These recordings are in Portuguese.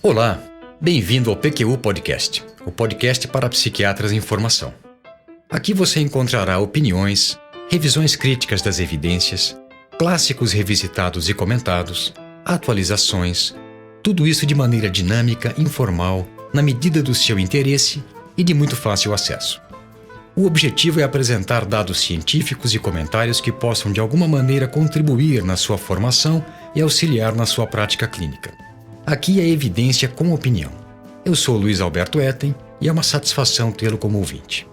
Olá, bem-vindo ao PQU Podcast, o podcast para psiquiatras em formação. Aqui você encontrará opiniões, revisões críticas das evidências, clássicos revisitados e comentados, atualizações, tudo isso de maneira dinâmica, informal, na medida do seu interesse e de muito fácil acesso. O objetivo é apresentar dados científicos e comentários que possam de alguma maneira contribuir na sua formação e auxiliar na sua prática clínica. Aqui é evidência com opinião. Eu sou Luiz Alberto Etten e é uma satisfação tê-lo como ouvinte.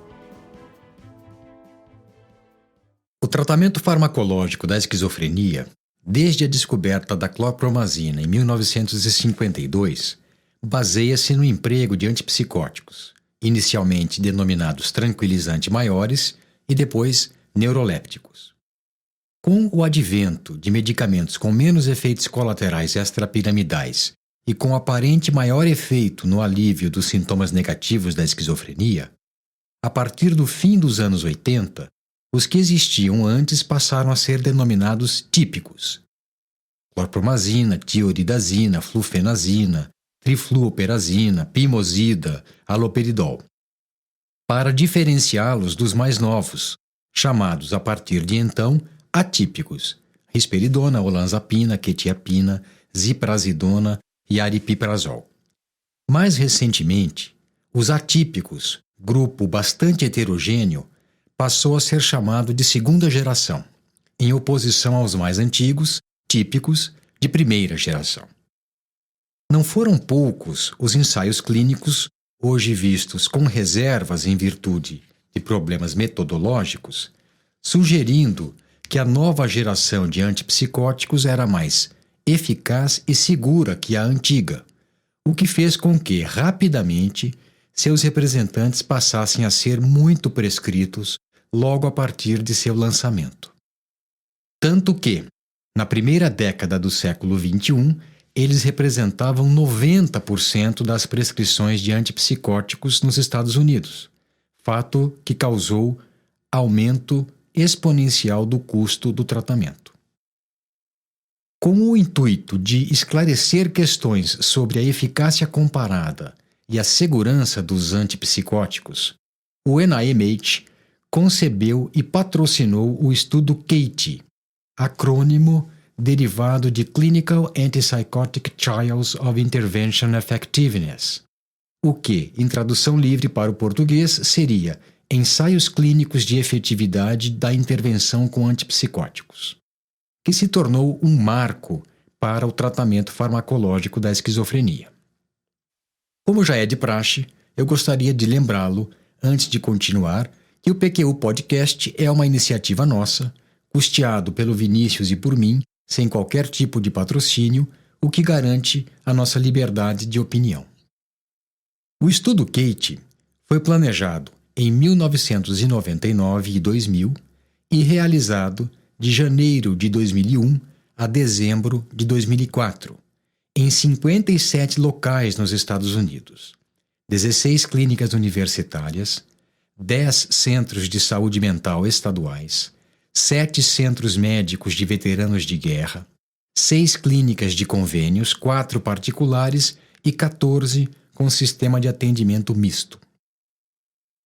O tratamento farmacológico da esquizofrenia, desde a descoberta da clorpromazina em 1952, baseia-se no emprego de antipsicóticos, inicialmente denominados tranquilizantes maiores e depois neurolépticos. Com o advento de medicamentos com menos efeitos colaterais extrapiramidais e com aparente maior efeito no alívio dos sintomas negativos da esquizofrenia, a partir do fim dos anos 80, os que existiam antes passaram a ser denominados típicos. Clorpromazina, tioridazina, flufenazina, trifluoperazina, pimosida, haloperidol. Para diferenciá-los dos mais novos, chamados a partir de então atípicos, risperidona, olanzapina, quetiapina, ziprasidona e aripiprazol. Mais recentemente, os atípicos, grupo bastante heterogêneo, passou a ser chamado de segunda geração, em oposição aos mais antigos, típicos, de primeira geração. Não foram poucos os ensaios clínicos, hoje vistos com reservas em virtude de problemas metodológicos, sugerindo que a nova geração de antipsicóticos era mais eficaz e segura que a antiga, o que fez com que, rapidamente, seus representantes passassem a ser muito prescritos logo a partir de seu lançamento. Tanto que, na primeira década do século XXI, eles representavam 90% das prescrições de antipsicóticos nos Estados Unidos, fato que causou aumento exponencial do custo do tratamento. Com o intuito de esclarecer questões sobre a eficácia comparada e a segurança dos antipsicóticos, o NIMH concebeu e patrocinou o estudo CATIE, acrônimo derivado de Clinical Antipsychotic Trials of Intervention Effectiveness, o que, em tradução livre para o português, seria Ensaios Clínicos de Efetividade da Intervenção com Antipsicóticos, que se tornou um marco para o tratamento farmacológico da esquizofrenia. Como já é de praxe, eu gostaria de lembrá-lo, antes de continuar, que o PQU Podcast é uma iniciativa nossa, custeado pelo Vinícius e por mim, sem qualquer tipo de patrocínio, o que garante a nossa liberdade de opinião. O estudo CATIE foi planejado em 1999 e 2000 e realizado de janeiro de 2001 a dezembro de 2004, em 57 locais nos Estados Unidos, 16 clínicas universitárias, 10 centros de saúde mental estaduais, 7 centros médicos de veteranos de guerra, 6 clínicas de convênios, 4 particulares e 14 com sistema de atendimento misto.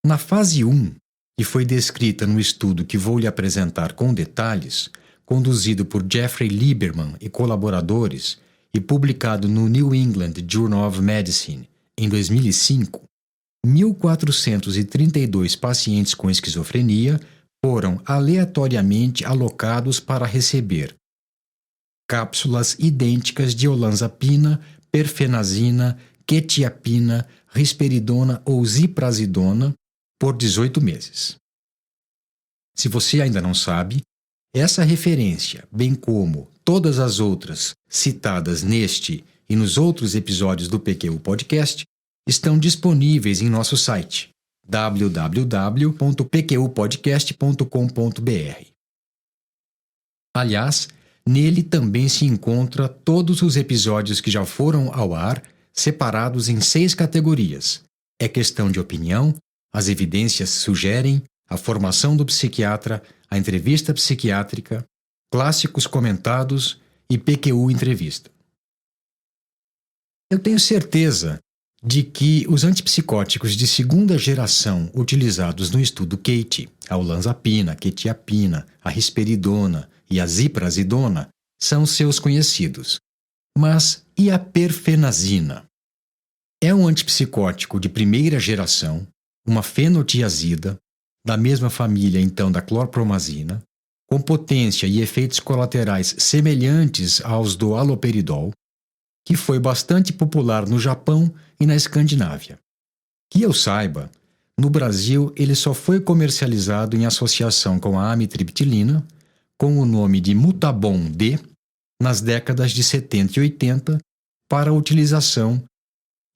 Na fase 1, que foi descrita no estudo que vou lhe apresentar com detalhes, conduzido por Jeffrey Lieberman e colaboradores e publicado no New England Journal of Medicine em 2005, 1.432 pacientes com esquizofrenia foram aleatoriamente alocados para receber cápsulas idênticas de olanzapina, perfenazina, quetiapina, risperidona ou ziprasidona por 18 meses. Se você ainda não sabe, essa referência, bem como todas as outras citadas neste e nos outros episódios do PQU Podcast, estão disponíveis em nosso site www.pqpodcast.com.br. Aliás, nele também se encontra todos os episódios que já foram ao ar, separados em 6 categorias: é questão de opinião, as evidências sugerem, a formação do psiquiatra, a entrevista psiquiátrica, clássicos comentados e PQU Entrevista. Eu tenho certeza de que os antipsicóticos de segunda geração utilizados no estudo CATIE, a olanzapina, a quetiapina, a risperidona e a ziprasidona, são seus conhecidos. Mas e a perfenazina? É um antipsicótico de primeira geração, uma fenotiazida, da mesma família então da clorpromazina, com potência e efeitos colaterais semelhantes aos do haloperidol, que foi bastante popular no Japão e na Escandinávia. Que eu saiba, no Brasil ele só foi comercializado em associação com a amitriptilina, com o nome de Mutabon D, nas décadas de 70 e 80, para utilização,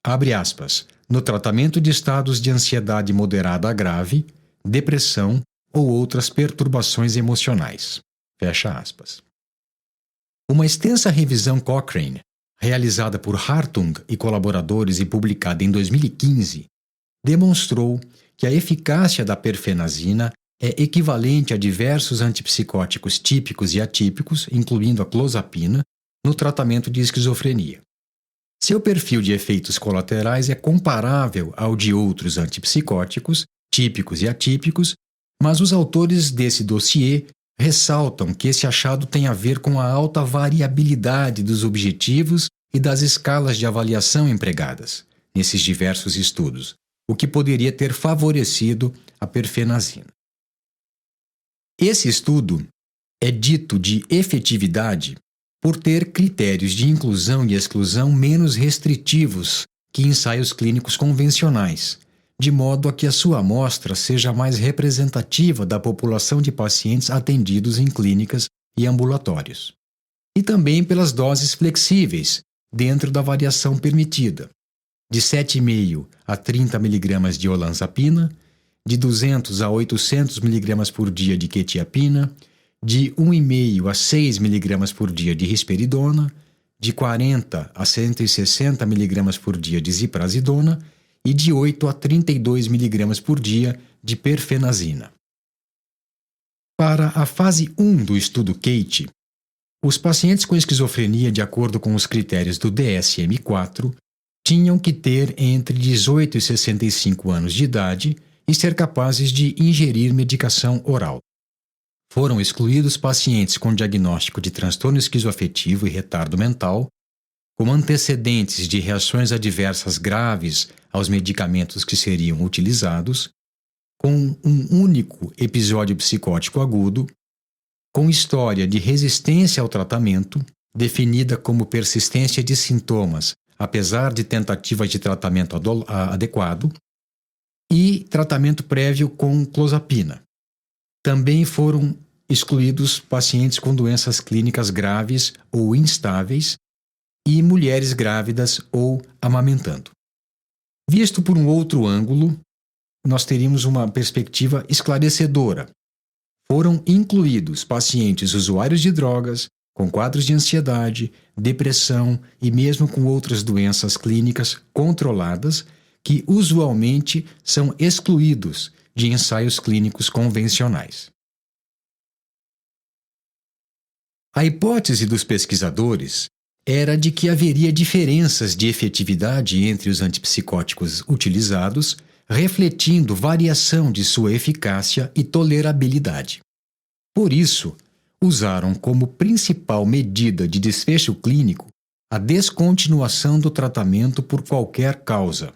abre aspas, no tratamento de estados de ansiedade moderada a grave, depressão ou outras perturbações emocionais. Fecha aspas. Uma extensa revisão Cochrane, realizada por Hartung e colaboradores e publicada em 2015, demonstrou que a eficácia da perfenazina é equivalente a diversos antipsicóticos típicos e atípicos, incluindo a clozapina, no tratamento de esquizofrenia. Seu perfil de efeitos colaterais é comparável ao de outros antipsicóticos, típicos e atípicos, mas os autores desse dossiê ressaltam que esse achado tem a ver com a alta variabilidade dos objetivos e das escalas de avaliação empregadas nesses diversos estudos, o que poderia ter favorecido a perfenazina. Esse estudo é dito de efetividade por ter critérios de inclusão e exclusão menos restritivos que ensaios clínicos convencionais, de modo a que a sua amostra seja mais representativa da população de pacientes atendidos em clínicas e ambulatórios. E também pelas doses flexíveis, dentro da variação permitida, de 7,5 a 30 mg de olanzapina, de 200 a 800 mg por dia de quetiapina, de 1,5 a 6 mg por dia de risperidona, de 40 a 160 mg por dia de ziprasidona e de 8 a 32 mg por dia de perfenazina. Para a fase 1 do estudo CATIE, os pacientes com esquizofrenia, de acordo com os critérios do DSM-4, tinham que ter entre 18 e 65 anos de idade e ser capazes de ingerir medicação oral. Foram excluídos pacientes com diagnóstico de transtorno esquizoafetivo e retardo mental, com antecedentes de reações adversas graves aos medicamentos que seriam utilizados, com um único episódio psicótico agudo, com história de resistência ao tratamento, definida como persistência de sintomas, apesar de tentativas de tratamento adequado, e tratamento prévio com clozapina. Também foram excluídos pacientes com doenças clínicas graves ou instáveis e mulheres grávidas ou amamentando. Visto por um outro ângulo, nós teríamos uma perspectiva esclarecedora. Foram incluídos pacientes usuários de drogas, com quadros de ansiedade, depressão e mesmo com outras doenças clínicas controladas, que usualmente são excluídos de ensaios clínicos convencionais. A hipótese dos pesquisadores era de que haveria diferenças de efetividade entre os antipsicóticos utilizados, refletindo variação de sua eficácia e tolerabilidade. Por isso, usaram como principal medida de desfecho clínico a descontinuação do tratamento por qualquer causa.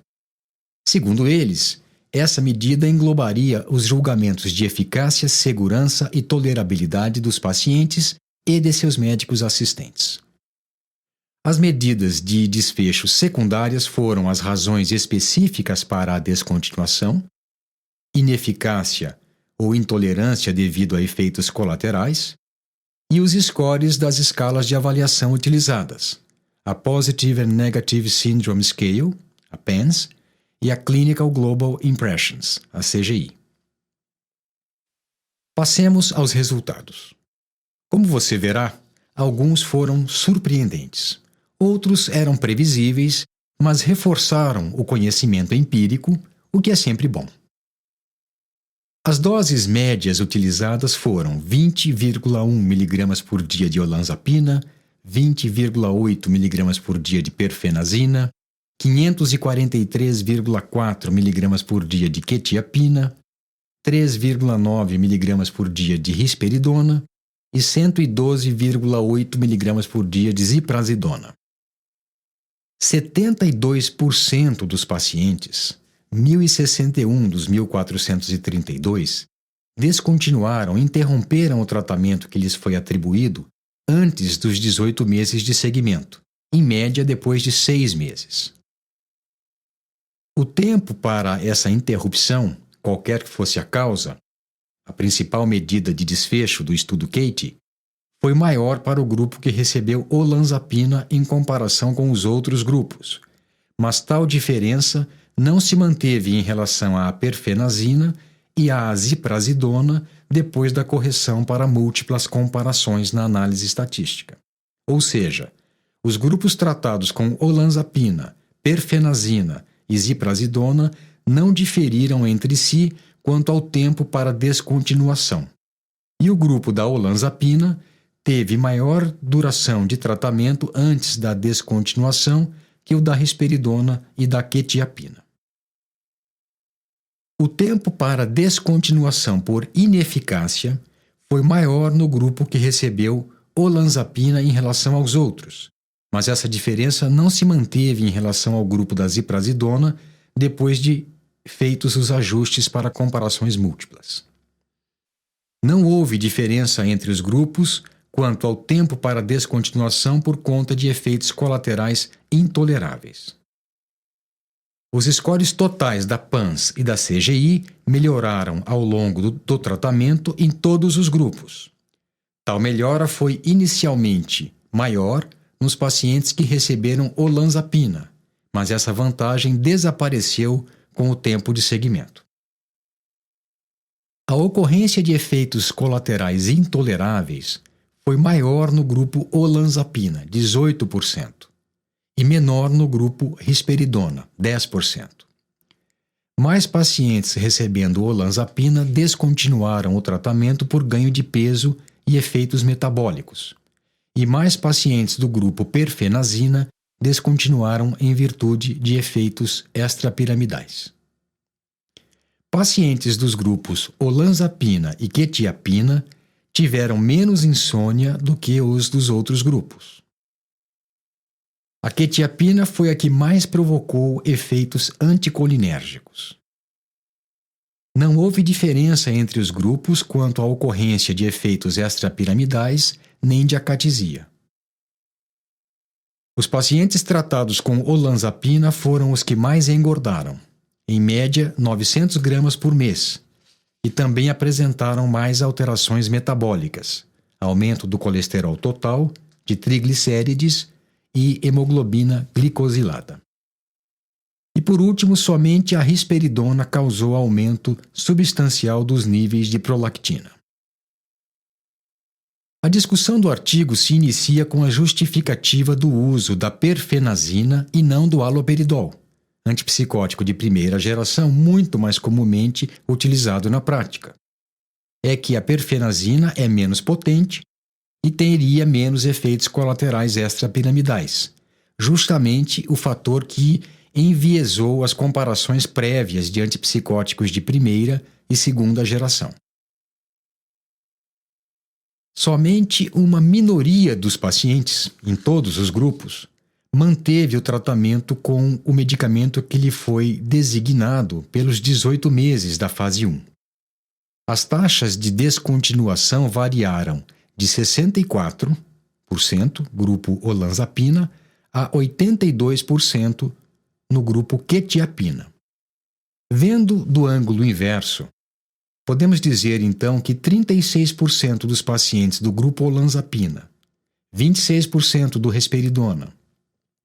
Segundo eles, essa medida englobaria os julgamentos de eficácia, segurança e tolerabilidade dos pacientes e de seus médicos assistentes. As medidas de desfecho secundárias foram as razões específicas para a descontinuação, ineficácia ou intolerância devido a efeitos colaterais, e os scores das escalas de avaliação utilizadas, a Positive and Negative Syndrome Scale, a PANSS, e a Clinical Global Impressions, a CGI. Passemos aos resultados. Como você verá, alguns foram surpreendentes. Outros eram previsíveis, mas reforçaram o conhecimento empírico, o que é sempre bom. As doses médias utilizadas foram 20,1 mg por dia de olanzapina, 20,8 mg por dia de perfenazina, 543,4 mg por dia de quetiapina, 3,9 mg por dia de risperidona e 112,8 mg por dia de ziprasidona. 72% dos pacientes, 1.061 dos 1.432, descontinuaram, interromperam o tratamento que lhes foi atribuído antes dos 18 meses de seguimento, em média depois de 6 meses. O tempo para essa interrupção, qualquer que fosse a causa, a principal medida de desfecho do estudo CATIE, foi maior para o grupo que recebeu olanzapina em comparação com os outros grupos, mas tal diferença não se manteve em relação à perfenazina e à ziprasidona depois da correção para múltiplas comparações na análise estatística. Ou seja, os grupos tratados com olanzapina, perfenazina e ziprasidona não diferiram entre si quanto ao tempo para descontinuação. E o grupo da olanzapina teve maior duração de tratamento antes da descontinuação que o da risperidona e da quetiapina. O tempo para descontinuação por ineficácia foi maior no grupo que recebeu olanzapina em relação aos outros, mas essa diferença não se manteve em relação ao grupo da ziprasidona depois de feitos os ajustes para comparações múltiplas. Não houve diferença entre os grupos quanto ao tempo para descontinuação por conta de efeitos colaterais intoleráveis. Os scores totais da PANSS e da CGI melhoraram ao longo do tratamento em todos os grupos. Tal melhora foi inicialmente maior nos pacientes que receberam olanzapina, mas essa vantagem desapareceu com o tempo de seguimento. A ocorrência de efeitos colaterais intoleráveis foi maior no grupo olanzapina, 18%, e menor no grupo risperidona, 10%. Mais pacientes recebendo olanzapina descontinuaram o tratamento por ganho de peso e efeitos metabólicos, e mais pacientes do grupo perfenazina descontinuaram em virtude de efeitos extrapiramidais. Pacientes dos grupos olanzapina e quetiapina tiveram menos insônia do que os dos outros grupos. A quetiapina foi a que mais provocou efeitos anticolinérgicos. Não houve diferença entre os grupos quanto à ocorrência de efeitos extrapiramidais nem de acatisia. Os pacientes tratados com olanzapina foram os que mais engordaram, em média 900 gramas por mês, e também apresentaram mais alterações metabólicas, aumento do colesterol total, de triglicérides e hemoglobina glicosilada. E por último, somente a risperidona causou aumento substancial dos níveis de prolactina. A discussão do artigo se inicia com a justificativa do uso da perfenazina e não do haloperidol, antipsicótico de primeira geração muito mais comumente utilizado na prática. É que a perfenazina é menos potente e teria menos efeitos colaterais extrapiramidais, justamente o fator que enviesou as comparações prévias de antipsicóticos de primeira e segunda geração. Somente uma minoria dos pacientes, em todos os grupos, manteve o tratamento com o medicamento que lhe foi designado pelos 18 meses da fase 1. As taxas de descontinuação variaram de 64%, grupo olanzapina, a 82% no grupo quetiapina. Vendo do ângulo inverso, podemos dizer então que 36% dos pacientes do grupo olanzapina, 26% do risperidona,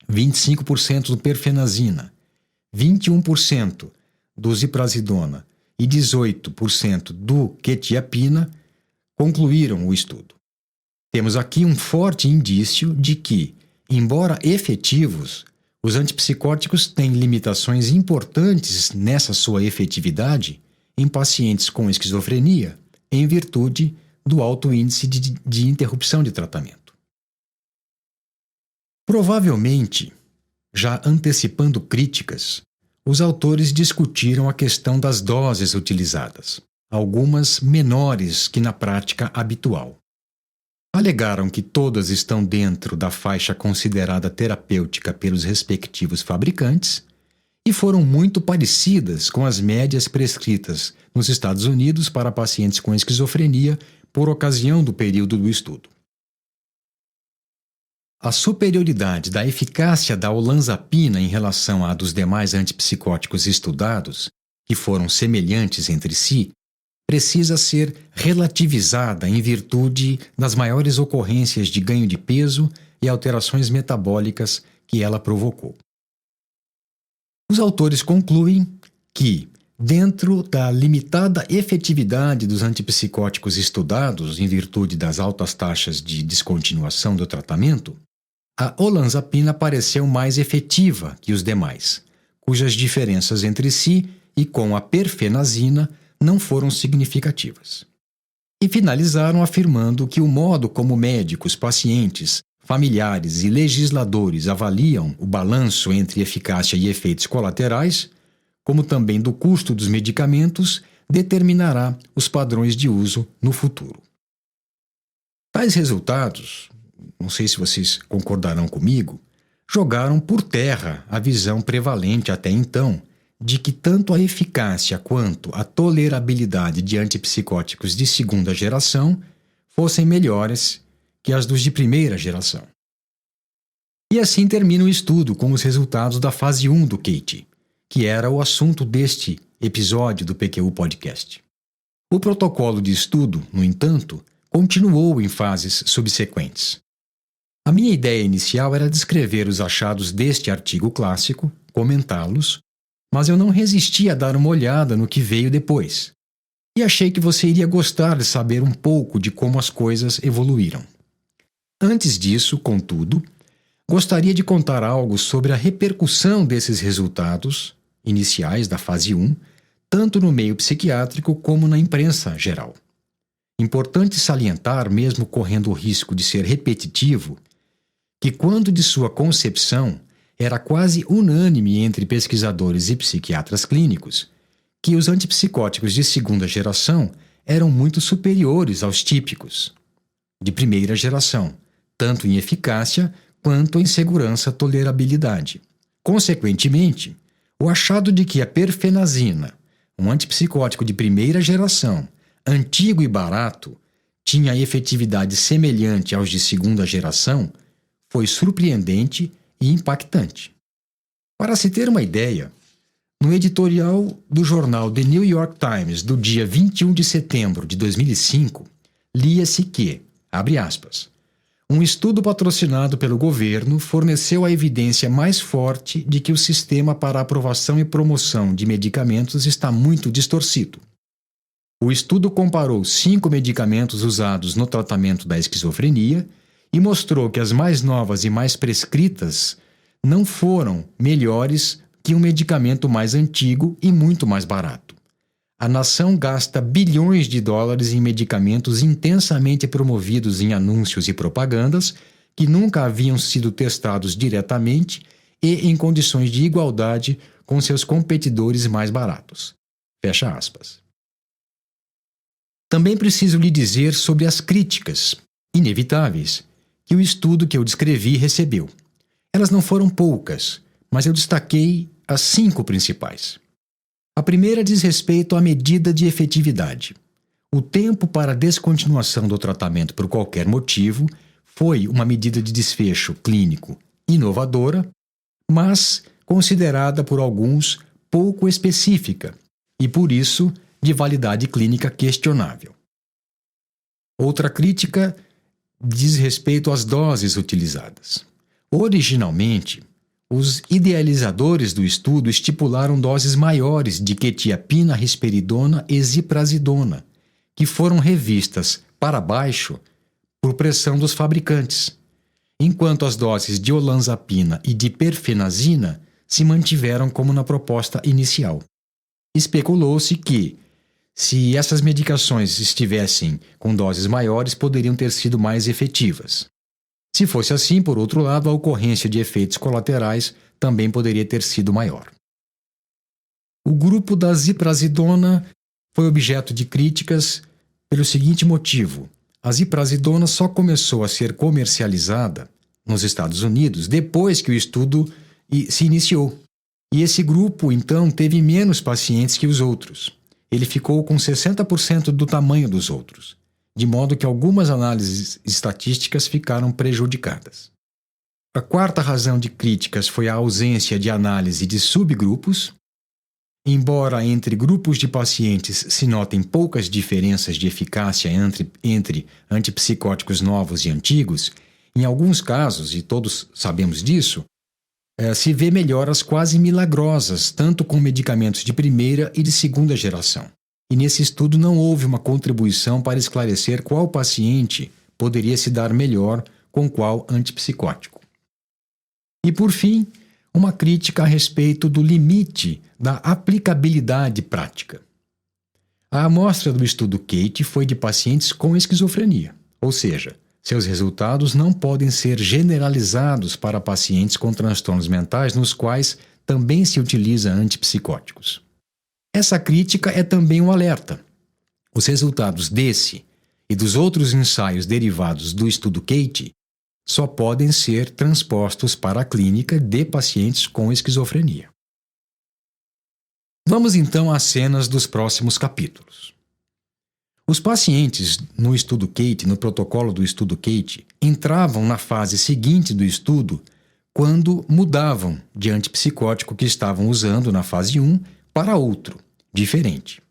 25% do perfenazina, 21% do ziprasidona e 18% do quetiapina concluíram o estudo. Temos aqui um forte indício de que, embora efetivos, os antipsicóticos têm limitações importantes nessa sua efetividade em pacientes com esquizofrenia, em virtude do alto índice de interrupção de tratamento. Provavelmente, já antecipando críticas, os autores discutiram a questão das doses utilizadas, algumas menores que na prática habitual. Alegaram que todas estão dentro da faixa considerada terapêutica pelos respectivos fabricantes e foram muito parecidas com as médias prescritas nos Estados Unidos para pacientes com esquizofrenia por ocasião do período do estudo. A superioridade da eficácia da olanzapina em relação à dos demais antipsicóticos estudados, que foram semelhantes entre si, precisa ser relativizada em virtude das maiores ocorrências de ganho de peso e alterações metabólicas que ela provocou. Os autores concluem que, dentro da limitada efetividade dos antipsicóticos estudados em virtude das altas taxas de descontinuação do tratamento, a olanzapina pareceu mais efetiva que os demais, cujas diferenças entre si e com a perfenazina não foram significativas. E finalizaram afirmando que o modo como médicos, pacientes, familiares e legisladores avaliam o balanço entre eficácia e efeitos colaterais, como também do custo dos medicamentos, determinará os padrões de uso no futuro. Tais resultados, não sei se vocês concordarão comigo, jogaram por terra a visão prevalente até então de que tanto a eficácia quanto a tolerabilidade de antipsicóticos de segunda geração fossem melhores que as dos de primeira geração. E assim termina o estudo com os resultados da fase 1 do CATIE, que era o assunto deste episódio do PQU Podcast. O protocolo de estudo, no entanto, continuou em fases subsequentes. A minha ideia inicial era descrever os achados deste artigo clássico, comentá-los, mas eu não resisti a dar uma olhada no que veio depois. E achei que você iria gostar de saber um pouco de como as coisas evoluíram. Antes disso, contudo, gostaria de contar algo sobre a repercussão desses resultados iniciais da fase 1, tanto no meio psiquiátrico como na imprensa geral. Importante salientar, mesmo correndo o risco de ser repetitivo, que quando de sua concepção era quase unânime entre pesquisadores e psiquiatras clínicos que os antipsicóticos de segunda geração eram muito superiores aos típicos de primeira geração, tanto em eficácia quanto em segurança e tolerabilidade. Consequentemente, o achado de que a perfenazina, um antipsicótico de primeira geração, antigo e barato, tinha efetividade semelhante aos de segunda geração, foi surpreendente e impactante. Para se ter uma ideia, no editorial do jornal The New York Times do dia 21 de setembro de 2005, lia-se que, abre aspas, um estudo patrocinado pelo governo forneceu a evidência mais forte de que o sistema para aprovação e promoção de medicamentos está muito distorcido. O estudo comparou 5 medicamentos usados no tratamento da esquizofrenia e mostrou que as mais novas e mais prescritas não foram melhores que um medicamento mais antigo e muito mais barato. A nação gasta bilhões de dólares em medicamentos intensamente promovidos em anúncios e propagandas que nunca haviam sido testados diretamente e em condições de igualdade com seus competidores mais baratos. Fecha aspas. Também preciso lhe dizer sobre as críticas inevitáveis que o estudo que eu descrevi recebeu. Elas não foram poucas, mas eu destaquei as 5 principais. A primeira diz respeito à medida de efetividade. O tempo para a descontinuação do tratamento por qualquer motivo foi uma medida de desfecho clínico inovadora, mas considerada por alguns pouco específica e, por isso, de validade clínica questionável. Outra crítica diz respeito às doses utilizadas. Originalmente, os idealizadores do estudo estipularam doses maiores de quetiapina, risperidona e ziprasidona, que foram revistas para baixo por pressão dos fabricantes, enquanto as doses de olanzapina e de perfenazina se mantiveram como na proposta inicial. Especulou-se que, se essas medicações estivessem com doses maiores, poderiam ter sido mais efetivas. Se fosse assim, por outro lado, a ocorrência de efeitos colaterais também poderia ter sido maior. O grupo da ziprasidona foi objeto de críticas pelo seguinte motivo: a ziprasidona só começou a ser comercializada nos Estados Unidos depois que o estudo se iniciou. E esse grupo, então, teve menos pacientes que os outros. Ele ficou com 60% do tamanho dos outros, de modo que algumas análises estatísticas ficaram prejudicadas. A quarta razão de críticas foi a ausência de análise de subgrupos. Embora entre grupos de pacientes se notem poucas diferenças de eficácia entre antipsicóticos novos e antigos, em alguns casos, e todos sabemos disso, se vê melhoras quase milagrosas, tanto com medicamentos de primeira e de segunda geração. E nesse estudo não houve uma contribuição para esclarecer qual paciente poderia se dar melhor com qual antipsicótico. E, por fim, uma crítica a respeito do limite da aplicabilidade prática. A amostra do estudo CATE foi de pacientes com esquizofrenia, ou seja, seus resultados não podem ser generalizados para pacientes com transtornos mentais nos quais também se utiliza antipsicóticos. Essa crítica é também um alerta. Os resultados desse e dos outros ensaios derivados do estudo CATE só podem ser transpostos para a clínica de pacientes com esquizofrenia. Vamos então às cenas dos próximos capítulos. Os pacientes no estudo CATE, no protocolo do estudo CATE, entravam na fase seguinte do estudo quando mudavam de antipsicótico que estavam usando na fase 1 para outro, diferente.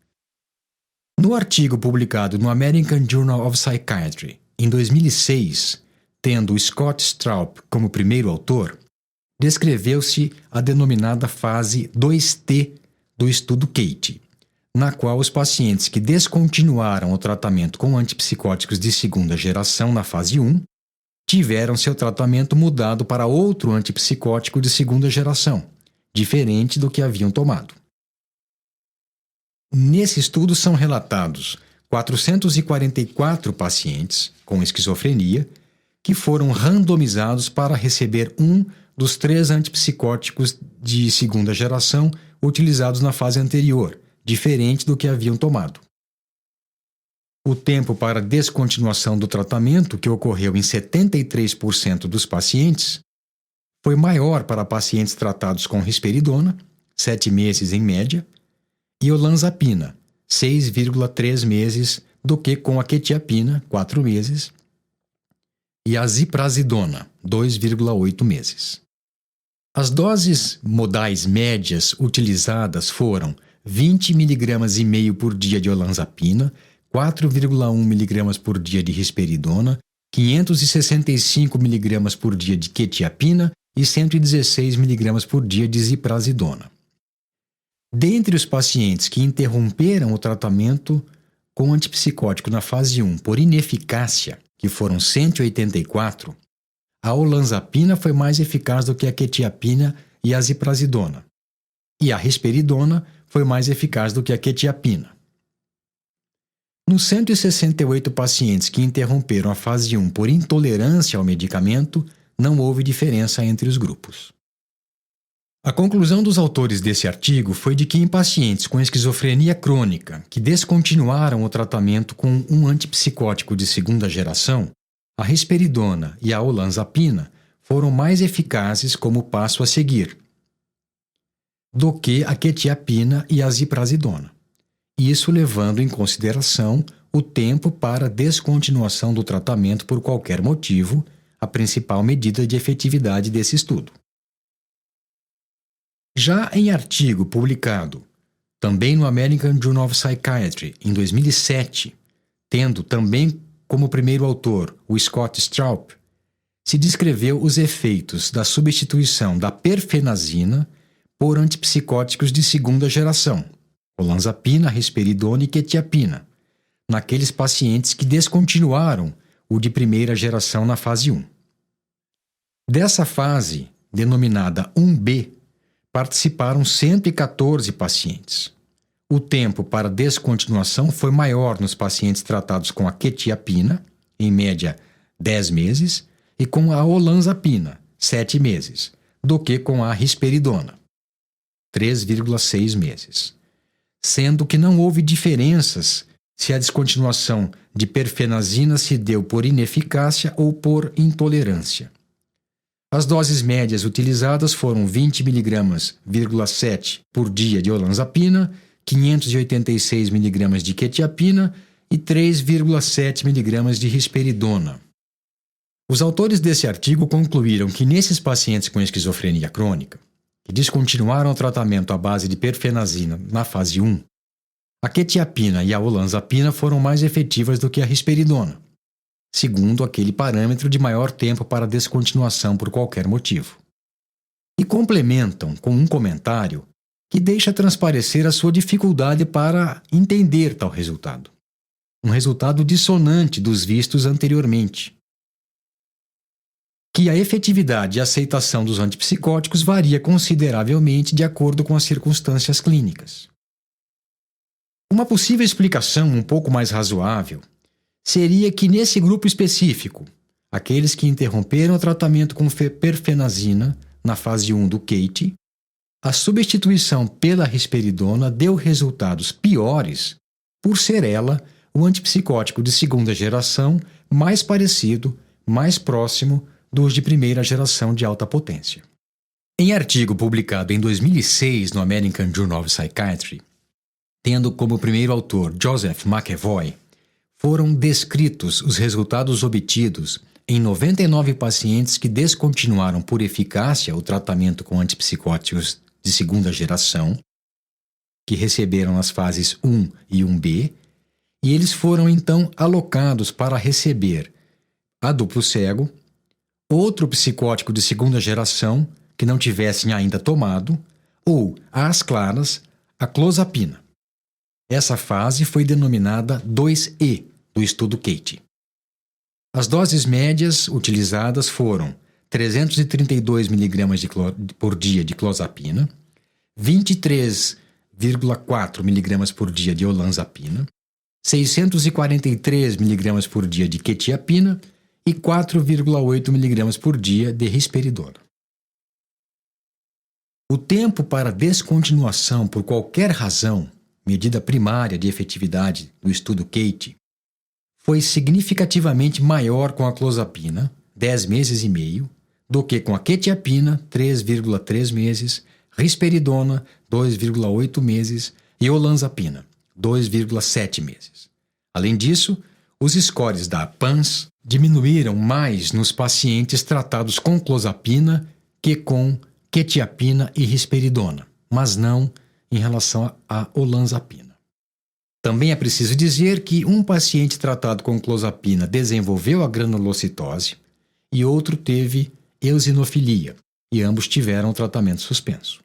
No artigo publicado no American Journal of Psychiatry, em 2006, tendo Scott Straub como primeiro autor, descreveu-se a denominada fase 2T do estudo CATE, na qual os pacientes que descontinuaram o tratamento com antipsicóticos de segunda geração na fase 1 tiveram seu tratamento mudado para outro antipsicótico de segunda geração, diferente do que haviam tomado. Nesse estudo são relatados 444 pacientes com esquizofrenia que foram randomizados para receber um dos 3 antipsicóticos de segunda geração utilizados na fase anterior, diferente do que haviam tomado. O tempo para descontinuação do tratamento, que ocorreu em 73% dos pacientes, foi maior para pacientes tratados com risperidona, 7 meses em média, e olanzapina, 6,3 meses, do que com a quetiapina, 4 meses, e a ziprasidona, 2,8 meses. As doses modais médias utilizadas foram 20 mg por dia de olanzapina, 4,1 mg por dia de risperidona, 565 mg por dia de quetiapina e 116 mg por dia de ziprasidona. Dentre os pacientes que interromperam o tratamento com antipsicótico na fase 1 por ineficácia, que foram 184, a olanzapina foi mais eficaz do que a quetiapina e a ziprasidona, e a risperidona foi mais eficaz do que a quetiapina. Nos 168 pacientes que interromperam a fase 1 por intolerância ao medicamento, não houve diferença entre os grupos. A conclusão dos autores desse artigo foi de que em pacientes com esquizofrenia crônica que descontinuaram o tratamento com um antipsicótico de segunda geração, a risperidona e a olanzapina foram mais eficazes como passo a seguir do que a quetiapina e a ziprasidona. Isso levando em consideração o tempo para descontinuação do tratamento por qualquer motivo, a principal medida de efetividade desse estudo. Já em artigo publicado também no American Journal of Psychiatry em 2007, tendo também como primeiro autor o Scott Straub, se descreveu os efeitos da substituição da perfenazina por antipsicóticos de segunda geração, olanzapina, risperidona e quetiapina, naqueles pacientes que descontinuaram o de primeira geração na fase 1. Dessa fase, denominada 1B, participaram 114 pacientes. O tempo para descontinuação foi maior nos pacientes tratados com a quetiapina, em média 10 meses, e com a olanzapina, 7 meses, do que com a risperidona, 3,6 meses. Sendo que não houve diferenças se a descontinuação de perfenazina se deu por ineficácia ou por intolerância. As doses médias utilizadas foram 20 mg,7 por dia de olanzapina, 586 mg de quetiapina e 3,7 mg de risperidona. Os autores desse artigo concluíram que nesses pacientes com esquizofrenia crônica, que descontinuaram o tratamento à base de perfenazina na fase 1, a quetiapina e a olanzapina foram mais efetivas do que a risperidona, segundo aquele parâmetro de maior tempo para descontinuação por qualquer motivo. E complementam com um comentário que deixa transparecer a sua dificuldade para entender tal resultado. Um resultado dissonante dos vistos anteriormente. Que a efetividade e aceitação dos antipsicóticos varia consideravelmente de acordo com as circunstâncias clínicas. Uma possível explicação um pouco mais razoável seria que nesse grupo específico, aqueles que interromperam o tratamento com perfenazina na fase 1 do CATE, a substituição pela risperidona deu resultados piores por ser ela o antipsicótico de segunda geração mais parecido, mais próximo dos de primeira geração de alta potência. Em artigo publicado em 2006 no American Journal of Psychiatry, tendo como primeiro autor Joseph McEvoy, foram descritos os resultados obtidos em 99 pacientes que descontinuaram por eficácia o tratamento com antipsicóticos de segunda geração, que receberam as fases 1 e 1B, e eles foram então alocados para receber a duplo cego, outro psicótico de segunda geração que não tivessem ainda tomado, ou, às claras, a clozapina. Essa fase foi denominada 2E do estudo CATE. As doses médias utilizadas foram 332 mg por dia de clozapina, 23,4 mg por dia de olanzapina, 643 mg por dia de quetiapina e 4,8 mg por dia de risperidona. O tempo para descontinuação por qualquer razão, medida primária de efetividade do estudo CATE, foi significativamente maior com a clozapina, 10 meses e meio, do que com a quetiapina, 3,3 meses, risperidona, 2,8 meses e olanzapina, 2,7 meses. Além disso, os scores da PANSS diminuíram mais nos pacientes tratados com clozapina que com quetiapina e risperidona, mas não em relação à olanzapina. Também é preciso dizer que um paciente tratado com clozapina desenvolveu a granulocitose e outro teve eosinofilia, e ambos tiveram tratamento suspenso.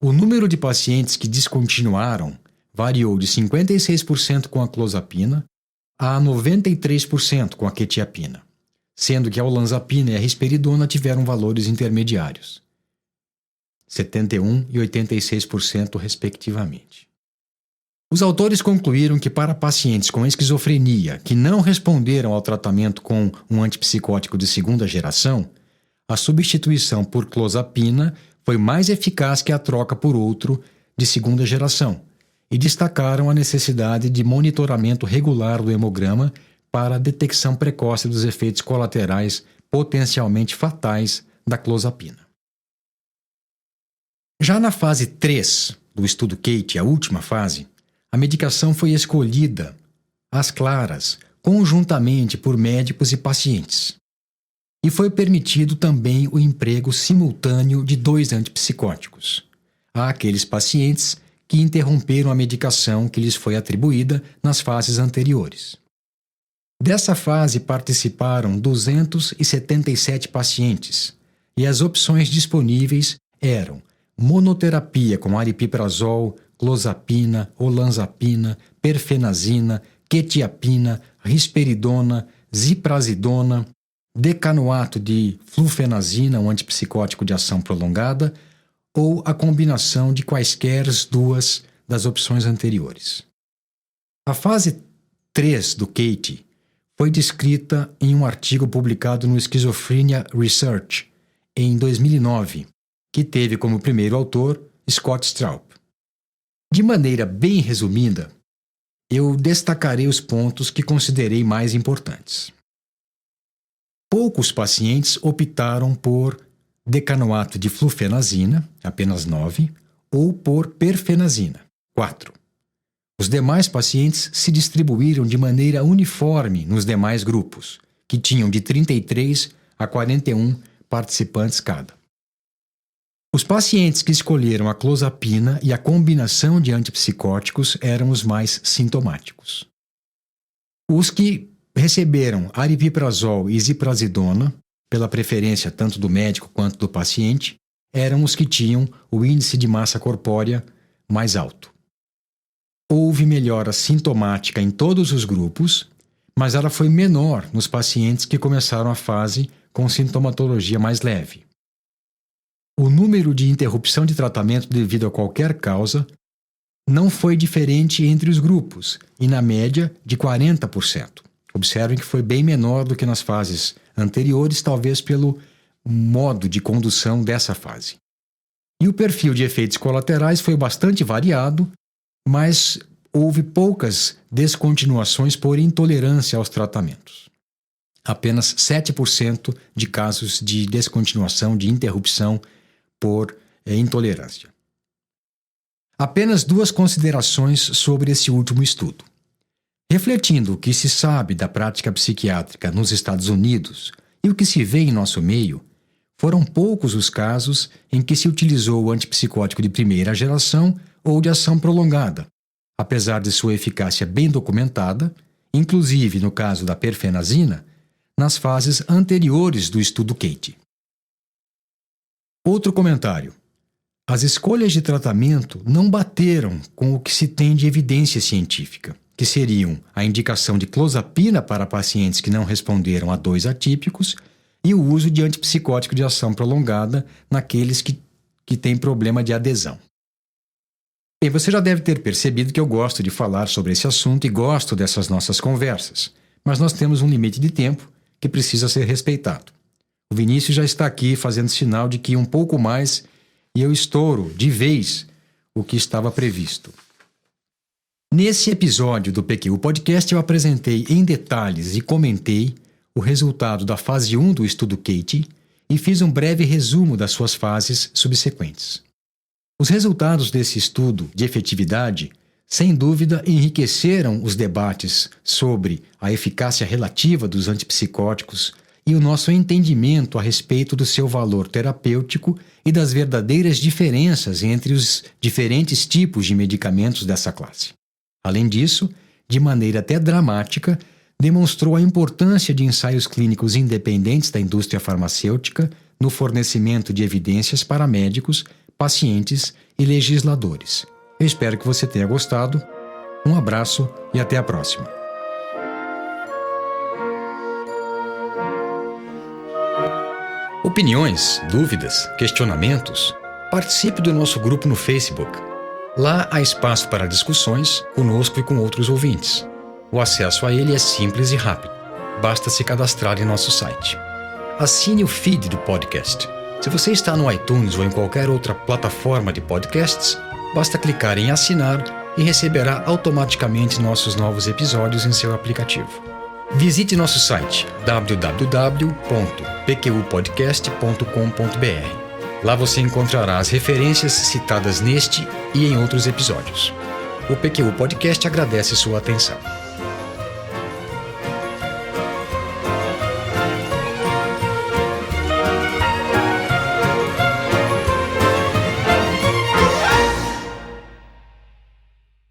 O número de pacientes que descontinuaram variou de 56% com a clozapina a 93% com a quetiapina, sendo que a olanzapina e a risperidona tiveram valores intermediários, 71% e 86% respectivamente. Os autores concluíram que para pacientes com esquizofrenia que não responderam ao tratamento com um antipsicótico de segunda geração, a substituição por clozapina foi mais eficaz que a troca por outro de segunda geração, e destacaram a necessidade de monitoramento regular do hemograma para a detecção precoce dos efeitos colaterais potencialmente fatais da clozapina. Já na fase 3 do estudo CATE, a última fase, a medicação foi escolhida, às claras, conjuntamente por médicos e pacientes. E foi permitido também o emprego simultâneo de 2 antipsicóticos àqueles pacientes que interromperam a medicação que lhes foi atribuída nas fases anteriores. Dessa fase participaram 277 pacientes e as opções disponíveis eram monoterapia com aripiprazol, clozapina, olanzapina, perfenazina, quetiapina, risperidona, ziprasidona, decanoato de flufenazina, um antipsicótico de ação prolongada, ou a combinação de quaisquer duas das opções anteriores. A fase 3 do CATIE foi descrita em um artigo publicado no Schizophrenia Research em 2009, que teve como primeiro autor Scott Straub. De maneira bem resumida, eu destacarei os pontos que considerei mais importantes. Poucos pacientes optaram por decanoato de flufenazina, apenas 9, ou por perfenazina, 4. Os demais pacientes se distribuíram de maneira uniforme nos demais grupos, que tinham de 33 a 41 participantes cada. Os pacientes que escolheram a clozapina e a combinação de antipsicóticos eram os mais sintomáticos. Os que receberam aripiprazol e ziprasidona, pela preferência tanto do médico quanto do paciente, eram os que tinham o índice de massa corpórea mais alto. Houve melhora sintomática em todos os grupos, mas ela foi menor nos pacientes que começaram a fase com sintomatologia mais leve. O número de interrupção de tratamento devido a qualquer causa não foi diferente entre os grupos, e na média de 40%. Observem que foi bem menor do que nas fases anteriores, talvez pelo modo de condução dessa fase. E o perfil de efeitos colaterais foi bastante variado, mas houve poucas descontinuações por intolerância aos tratamentos. Apenas 7% de casos de descontinuação, de interrupção por intolerância. Apenas 2 considerações sobre esse último estudo. Refletindo o que se sabe da prática psiquiátrica nos Estados Unidos e o que se vê em nosso meio, foram poucos os casos em que se utilizou o antipsicótico de primeira geração ou de ação prolongada, apesar de sua eficácia bem documentada, inclusive no caso da perfenazina, nas fases anteriores do estudo CATIE. Outro comentário. As escolhas de tratamento não bateram com o que se tem de evidência científica, que seriam a indicação de clozapina para pacientes que não responderam a 2 atípicos e o uso de antipsicótico de ação prolongada naqueles que têm problema de adesão. Bem, você já deve ter percebido que eu gosto de falar sobre esse assunto e gosto dessas nossas conversas, mas nós temos um limite de tempo que precisa ser respeitado. O Vinícius já está aqui fazendo sinal de que um pouco mais e eu estouro de vez o que estava previsto. Nesse episódio do PQU Podcast eu apresentei em detalhes e comentei o resultado da fase 1 do estudo CATIE e fiz um breve resumo das suas fases subsequentes. Os resultados desse estudo de efetividade, sem dúvida, enriqueceram os debates sobre a eficácia relativa dos antipsicóticos e o nosso entendimento a respeito do seu valor terapêutico e das verdadeiras diferenças entre os diferentes tipos de medicamentos dessa classe. Além disso, de maneira até dramática, demonstrou a importância de ensaios clínicos independentes da indústria farmacêutica no fornecimento de evidências para médicos, pacientes e legisladores. Eu espero que você tenha gostado. Um abraço e até a próxima. Opiniões, dúvidas, questionamentos? Participe do nosso grupo no Facebook. Lá há espaço para discussões conosco e com outros ouvintes. O acesso a ele é simples e rápido. Basta se cadastrar em nosso site. Assine o feed do podcast. Se você está no iTunes ou em qualquer outra plataforma de podcasts, basta clicar em assinar e receberá automaticamente nossos novos episódios em seu aplicativo. Visite nosso site www.pqpodcast.com.br. Lá você encontrará as referências citadas neste e em outros episódios. O PQU Podcast agradece sua atenção.